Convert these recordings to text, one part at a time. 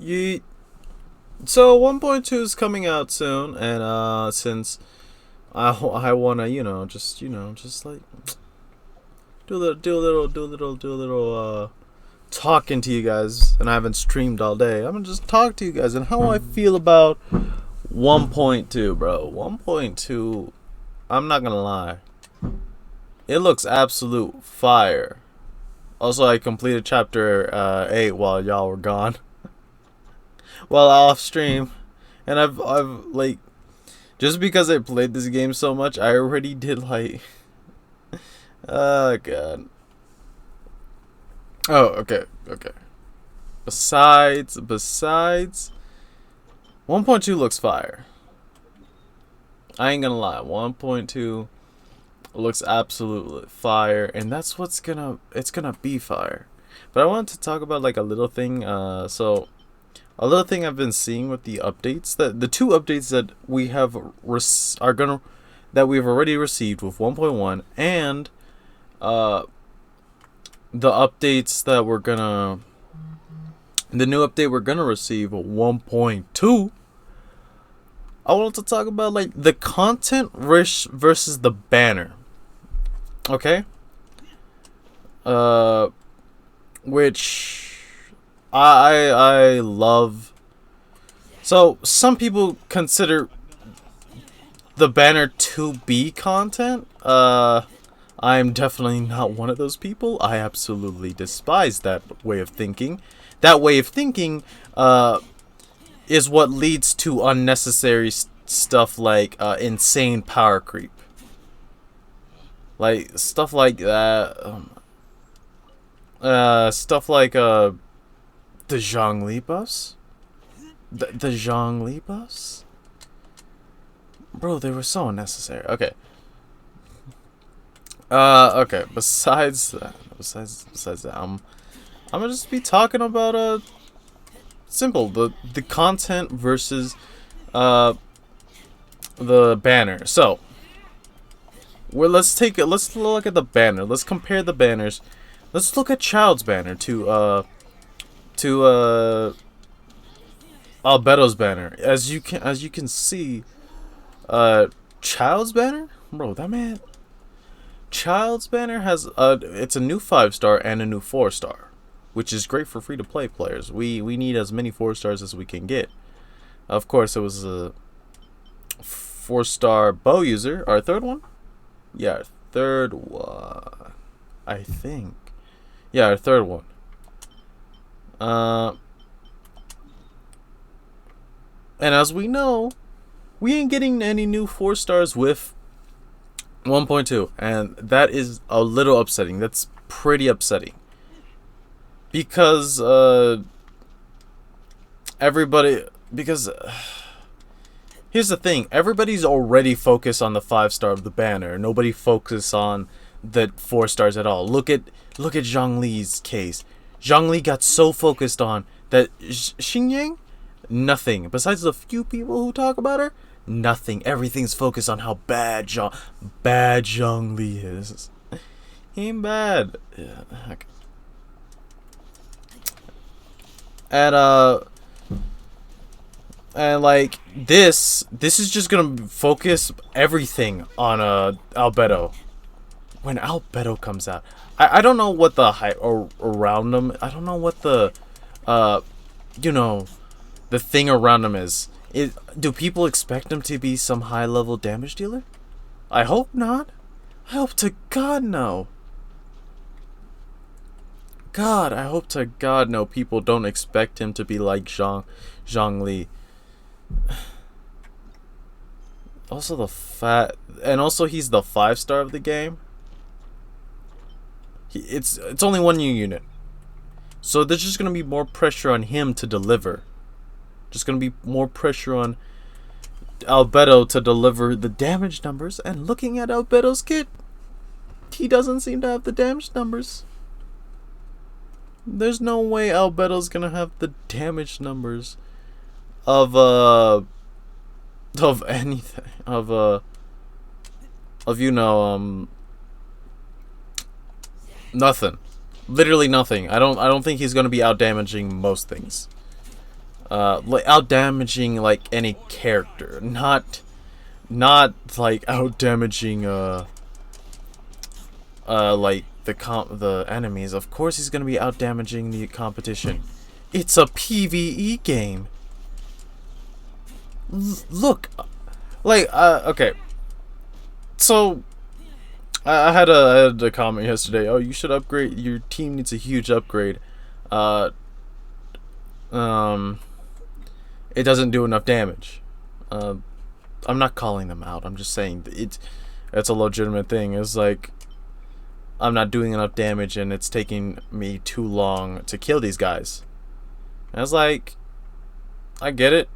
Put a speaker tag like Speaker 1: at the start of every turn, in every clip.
Speaker 1: You so 1.2 is coming out soon, and since I wanna just like do a little talking to you guys, and I haven't streamed all day. I'm gonna just talk to you guys and how I feel about 1.2, bro. 1.2. I'm not gonna lie, it looks absolute fire. Also, I completed chapter 8 while y'all were gone, while off stream, and I've like just because I played this game so much, I already did like oh god. Oh, okay. Besides 1.2 looks fire. I ain't gonna lie. 1.2 looks absolutely fire, and that's it's gonna be fire. But I wanted to talk about like a little thing. So a little thing I've been seeing with the updates, that the two updates that we have are gonna that we've already received with 1.1, and uh the updates that we're gonna the new update we're gonna receive 1.2. I wanted to talk about like the content versus the banner. Okay? Which I love. So some people consider the banner to be content. I'm definitely not one of those people. I absolutely despise that way of thinking. That way of thinking is what leads to unnecessary stuff like insane power creep. Like stuff like that. Stuff like the Zhongli buffs. The Zhongli buffs? Bro, they were so unnecessary. Okay. Okay. Besides that, I'm gonna just be talking about simple the content versus the banner. So, let's look at the banner. Let's compare the banners. Let's look at Child's banner to Albedo's banner. As you can see, Child's banner, bro, that man. Child's banner has it's a new 5-star and a new 4-star, which is great for free to play players. We need as many 4-stars as we can get. Of course, it was a 4-star bow user, our third one. Yeah, our third one, I think. Yeah, our third one. And as we know, we ain't getting any new 4-stars with 1.2, and that is a little upsetting. That's pretty upsetting. Because here's the thing, everybody's already focused on the 5-star of the banner. Nobody focused on the 4-stars at all. Look at Zhongli's case. Zhongli got so focused on that Xingyang, nothing. Besides the few people who talk about her, nothing. Everything's focused on how bad Zhongli is. He ain't bad. Yeah, okay. And like this is just gonna focus everything on Albedo. When Albedo comes out, I don't know what the hype around him. I don't know what the the thing around him is. Do people expect him to be some high level damage dealer? I hope not. I hope to God no. God, I hope to God no. People don't expect him to be like Zhongli. Also also he's the 5-star of the game. It's only one new unit, so there's just gonna be more pressure on him to deliver. Just gonna be more pressure on Albedo to deliver the damage numbers. And looking at Albedo's kit, he doesn't seem to have the damage numbers. There's no way Albedo's gonna have the damage numbers of anything nothing. Literally nothing. I don't think he's gonna be out damaging most things. like out damaging like any character, not like out damaging like the enemies. Of course he's gonna be out damaging the competition. It's a PvE game. Look, like okay. So I had a comment yesterday. Oh, you should upgrade. Your team needs a huge upgrade. It doesn't do enough damage. I'm not calling them out. I'm just saying it's a legitimate thing. It's like I'm not doing enough damage and it's taking me too long to kill these guys. And I was like, I get it.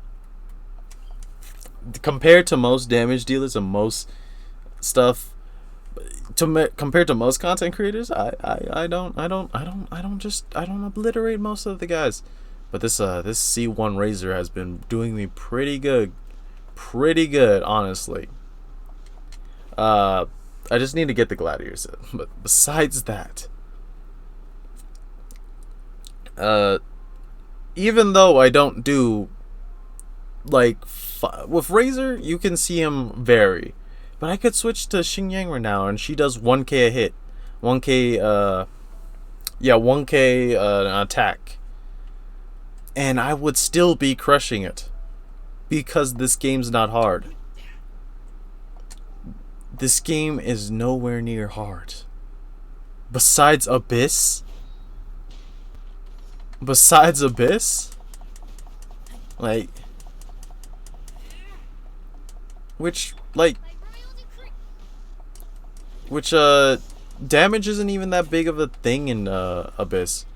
Speaker 1: Compared to most damage dealers and most stuff, compared to most content creators, I don't obliterate most of the guys. But this C1 Razor has been doing me pretty good, honestly. I just need to get the gladiators in. But besides that, even though I don't do like with Razor, you can see him vary. But I could switch to Xingyang right now, and she does 1k a hit, 1k 1k attack, and I would still be crushing it because this game's not hard. This game is nowhere near hard. Besides Abyss, like, which damage isn't even that big of a thing in Abyss.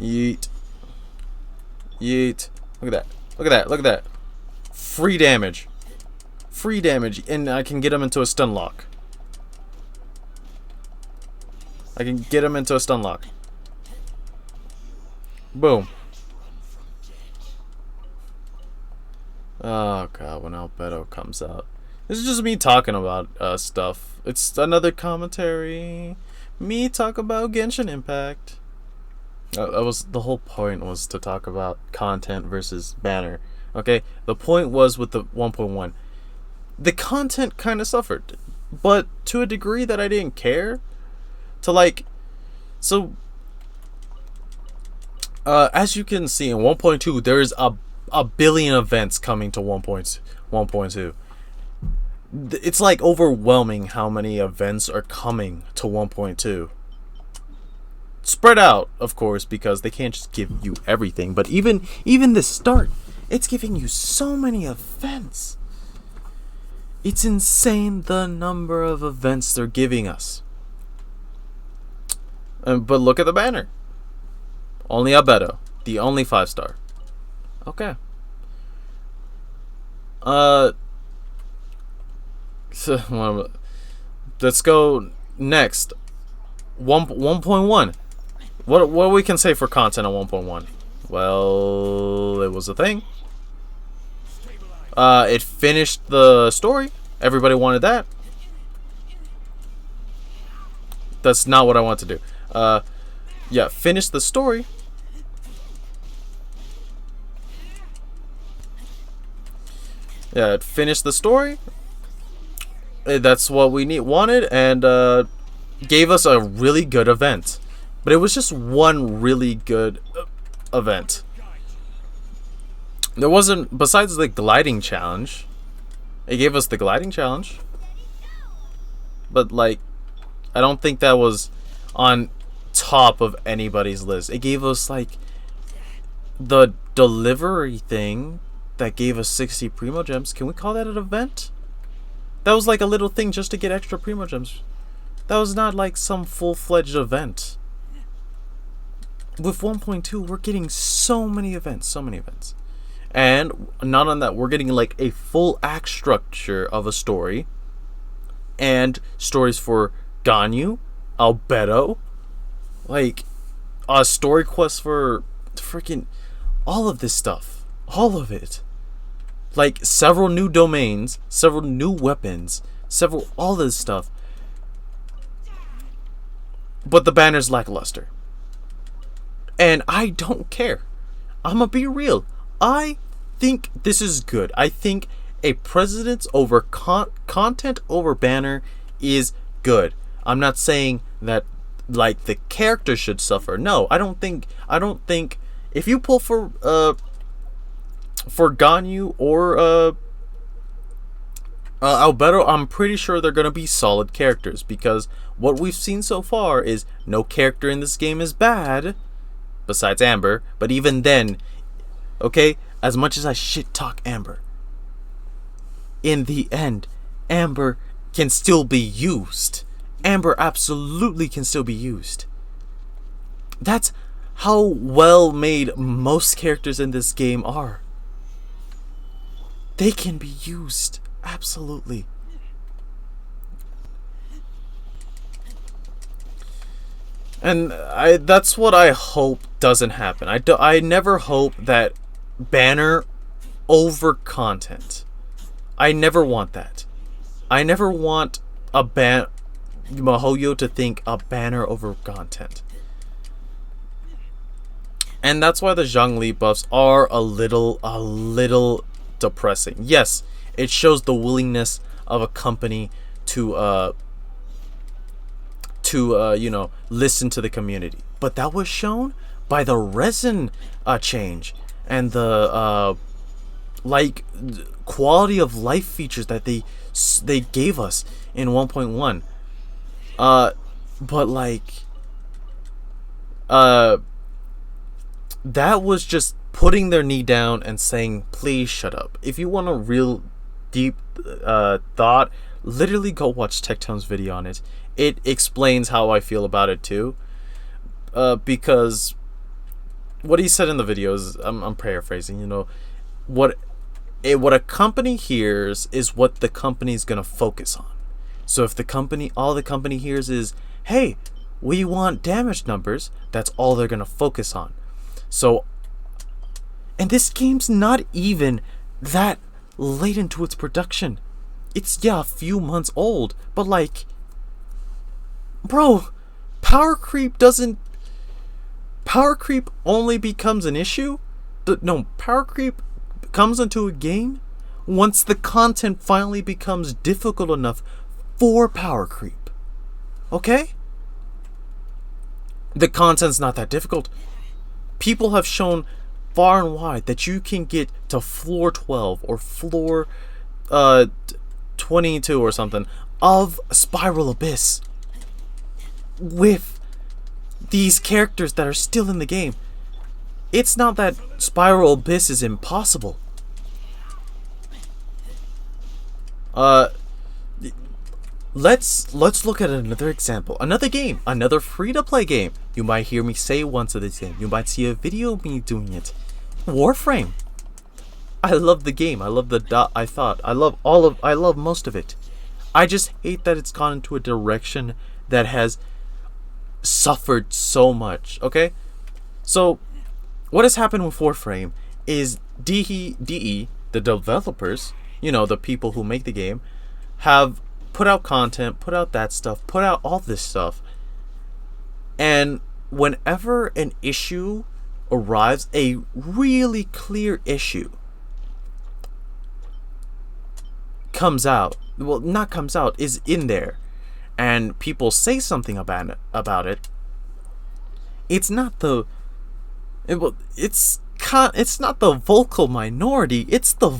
Speaker 1: Yeet. Look at that. Free damage, and I can get him into a stun lock. Boom. Oh god, when Albedo comes out. This is just me talking about stuff. It's another commentary. Me talk about Genshin Impact. The whole point was to talk about content versus banner. Okay, the point was with the 1.1. The content kind of suffered, but to a degree that I didn't care. As you can see in 1.2, there is a billion events coming to 1.2. It's like overwhelming how many events are coming to 1.2. Spread out, of course, because they can't just give you everything. But even the start, it's giving you so many events. It's insane the number of events they're giving us. But look at the banner. Only Albedo, the only 5-star. Okay. So, let's go next. 1.1. What we can say for content on 1.1? Well, it was a thing. It finished the story. Everybody wanted that. That's not what I want to do. Yeah, finish the story. Yeah, it finished the story. That's what we wanted, and gave us a really good event. But it was just one really good event. There wasn't, besides the gliding challenge. It gave us the gliding challenge. But like, I don't think that was on top of anybody's list. It gave us like the delivery thing that gave us 60 Primo Gems. Can we call that an event? That was like a little thing just to get extra Primo Gems. That was not like some full-fledged event. With 1.2, we're getting so many events. And not on that, we're getting like a full act structure of a story. And stories for Ganyu, Albedo, like a story quest for freaking all of this stuff. All of it. Like several new domains, several new weapons, all this stuff. But the banner's lackluster. And I don't care. I'm gonna be real. I think this is good. I think a precedence over content over banner is good. I'm not saying that like the character should suffer. No, I don't think if you pull for Ganyu or Albedo, I'm pretty sure they're gonna be solid characters, because what we've seen so far is no character in this game is bad, besides Amber. But even then, okay, as much as I shit talk Amber, in the end, Amber can still be used. Amber absolutely can still be used. That's how well made most characters in this game are. They can be used. Absolutely. And that's what I hope doesn't happen. I never hope that banner over content. I never want that. I never want Mihoyo to think a banner over content. And that's why the Zhongli buffs are a little depressing. Yes, it shows the willingness of a company to listen to the community. But that was shown by the resin change and the quality of life features that they gave us in 1.1. But that was just putting their knee down and saying, please shut up. If you want a real deep thought, literally go watch Tectone's video on it. It explains how I feel about it too. Because what he said in the video is, I'm paraphrasing, what a company hears is what the company's gonna focus on. So if all the company hears is, hey, we want damage numbers, that's all they're gonna focus on. So, and this game's not even that late into its production. It's, a few months old, but bro, power creep only becomes an issue. Power creep comes into a game once the content finally becomes difficult enough for power creep. Okay? The content's not that difficult. People have shown far and wide that you can get to floor 12 or floor 22 or something of Spiral Abyss with these characters that are still in the game. It's not that Spiral Abyss is impossible. Let's look at another example. Another game. Another free-to-play game. You might hear me say once of this game. You might see a video of me doing it. Warframe. I love the game. I love I love most of it. I just hate that it's gone into a direction that has suffered so much. Okay? So, what has happened with Warframe is DE, the developers, the people who make the game, have put out content, put out that stuff, put out all this stuff. And whenever an issue arrives, a really clear issue comes out, is in there, and people say something about it, it's not the vocal minority, it's the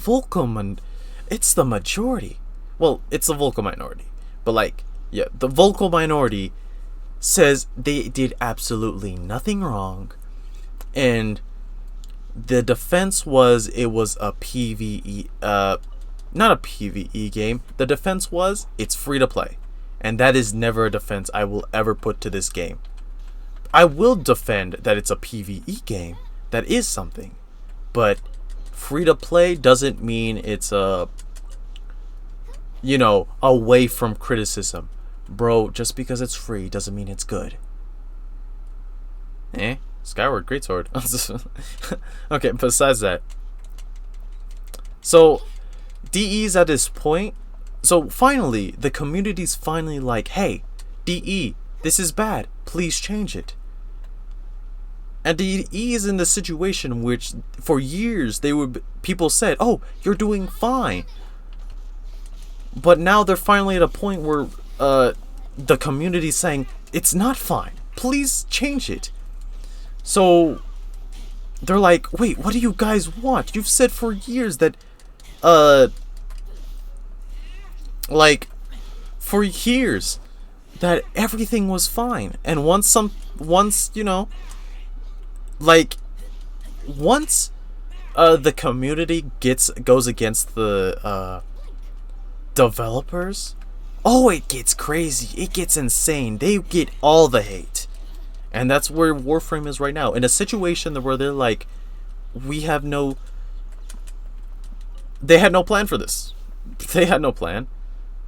Speaker 1: majority. Well, it's the vocal minority, but the vocal minority says they did absolutely nothing wrong, and the defense was it was a PvE, not a PvE game. The defense was it's free to play, and that is never a defense I will ever put to this game. I will defend that it's a PvE game. That is something, but free to play doesn't mean it's away from criticism. Bro, just because it's free doesn't mean it's good. Skyward Greatsword. Okay, besides that. So, DE's at this point. So, finally, the community's finally hey, DE, this is bad. Please change it. And DE is in the situation which, for years, people said, "Oh, you're doing fine," but now they're finally at a point where the community's saying it's not fine. Please change it. So they're like, "Wait, what do you guys want? You've said for years that, like, for years that everything was fine, and once you know." Like, once the community goes against the developers, oh, it gets crazy. It gets insane. They get all the hate. And that's where Warframe is right now. In a situation where they're like, they had no plan for this. They had no plan.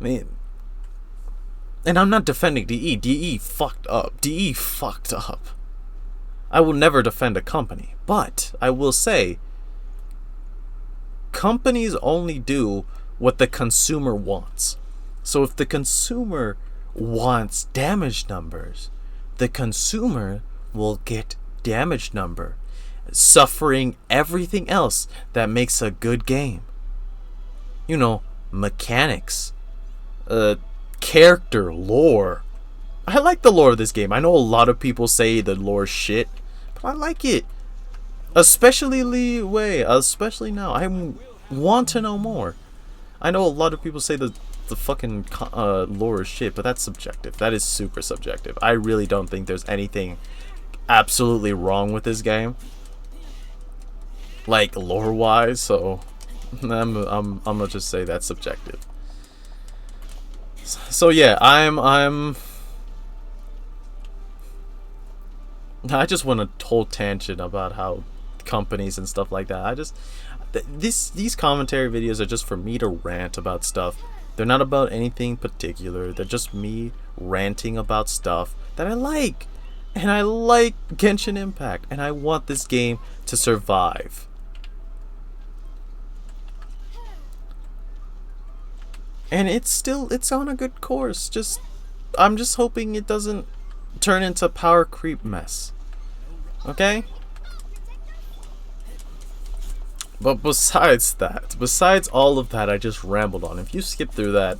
Speaker 1: I mean, and I'm not defending DE. DE fucked up. DE fucked up. I will never defend a company, but I will say companies only do what the consumer wants. So if the consumer wants damage numbers, the consumer will get damage number, suffering everything else that makes a good game. You know, mechanics, character, lore. I like the lore of this game. I know a lot of people say the lore shit, but I like it. Especially now. I want to know more. I know a lot of people say the fucking lore is shit, but that's subjective. That is super subjective. I really don't think there's anything absolutely wrong with this game, like lore wise. So I'm gonna just say that's subjective. So yeah, I just went a whole tangent about how companies and stuff like that. These commentary videos are just for me to rant about stuff. They're not about anything particular. They're just me ranting about stuff that I like. And I like Genshin Impact, and I want this game to survive. And it's on a good course. I'm just hoping it doesn't turn into power creep mess. Okay? But besides all of that I just rambled on, if you skip through that,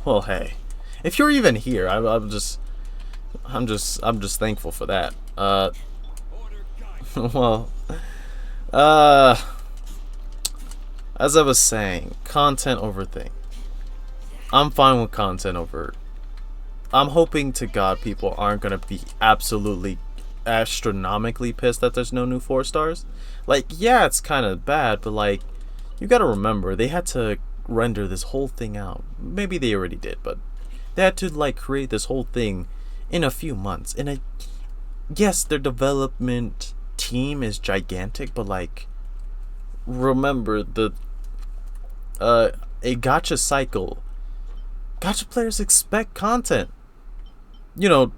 Speaker 1: well, hey. If you're even here, I'm just thankful for that. Well, as I was saying, content over thing. I'm fine with content over. I'm hoping to God people aren't gonna be absolutely astronomically pissed that there's no new 4 stars. Like, yeah, it's kind of bad, but like, you gotta remember they had to render this whole thing out. Maybe they already did, but they had to like create this whole thing in a few months. Yes, their development team is gigantic, but like, remember a gacha cycle. Gacha players expect content. You know,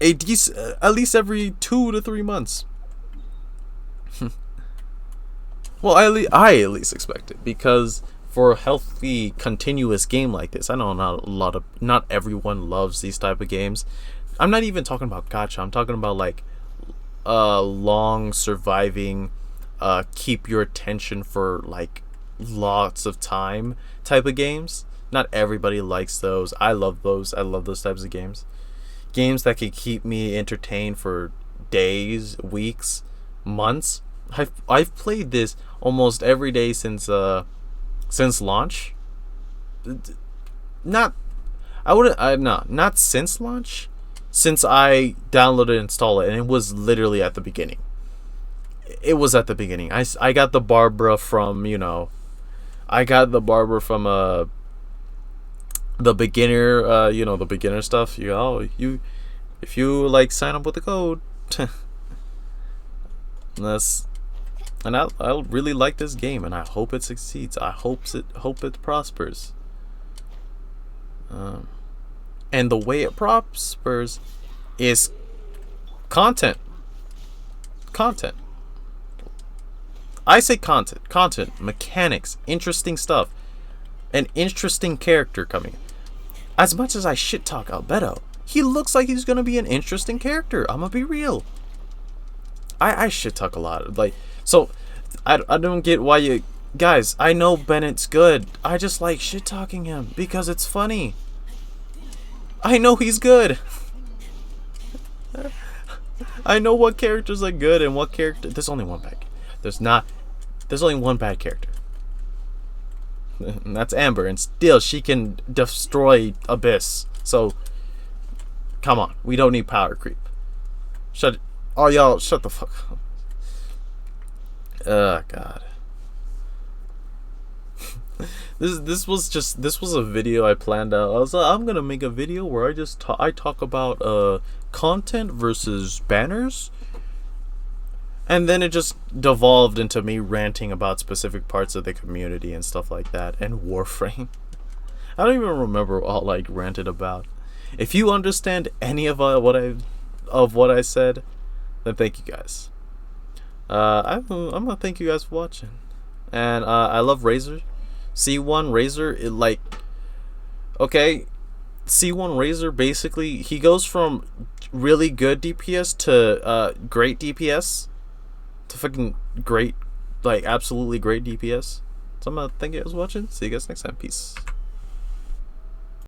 Speaker 1: at least every 2 to 3 months. Well, I at least expect it, because for a healthy, continuous game like this, I know not everyone loves these type of games. I'm not even talking about gacha. I'm talking about like long surviving, keep your attention for like lots of time type of games. Not everybody likes those. I love those. I love those types of games. Games that can keep me entertained for days, weeks, months. I've played this almost every day since launch. Not since launch. Since I downloaded and installed it, and it was literally at the beginning. It was at the beginning. I got the Barbara from, the beginner, the beginner stuff. If you like sign up with the code, and I really like this game, and I hope it succeeds. I hope it prospers. And the way it prospers is content. I say content, mechanics, interesting stuff, an interesting character coming. As much as I shit talk Albedo, he looks like he's gonna be an interesting character. I'm gonna be real. I shit talk a lot. Like, so I don't get why you guys. I know Bennett's good. I just like shit talking him because it's funny. I know he's good. I know what characters are good and what character. There's only one bad. There's only one bad character. And that's Amber, and still she can destroy Abyss. So, come on, we don't need power creep. Oh y'all, shut the fuck up. Oh god. This was a video I planned out. I was like, I'm gonna make a video where I talk about content versus banners. And then it just devolved into me ranting about specific parts of the community and stuff like that, and Warframe. I don't even remember what I ranted about. If you understand any of what I said, then thank you guys. I'm gonna thank you guys for watching, and I love Razor. C1 Razor, C1 Razor basically he goes from really good DPS to great DPS. To fucking great, absolutely great DPS. So I'm gonna thank you guys for watching. See you guys next time. Peace.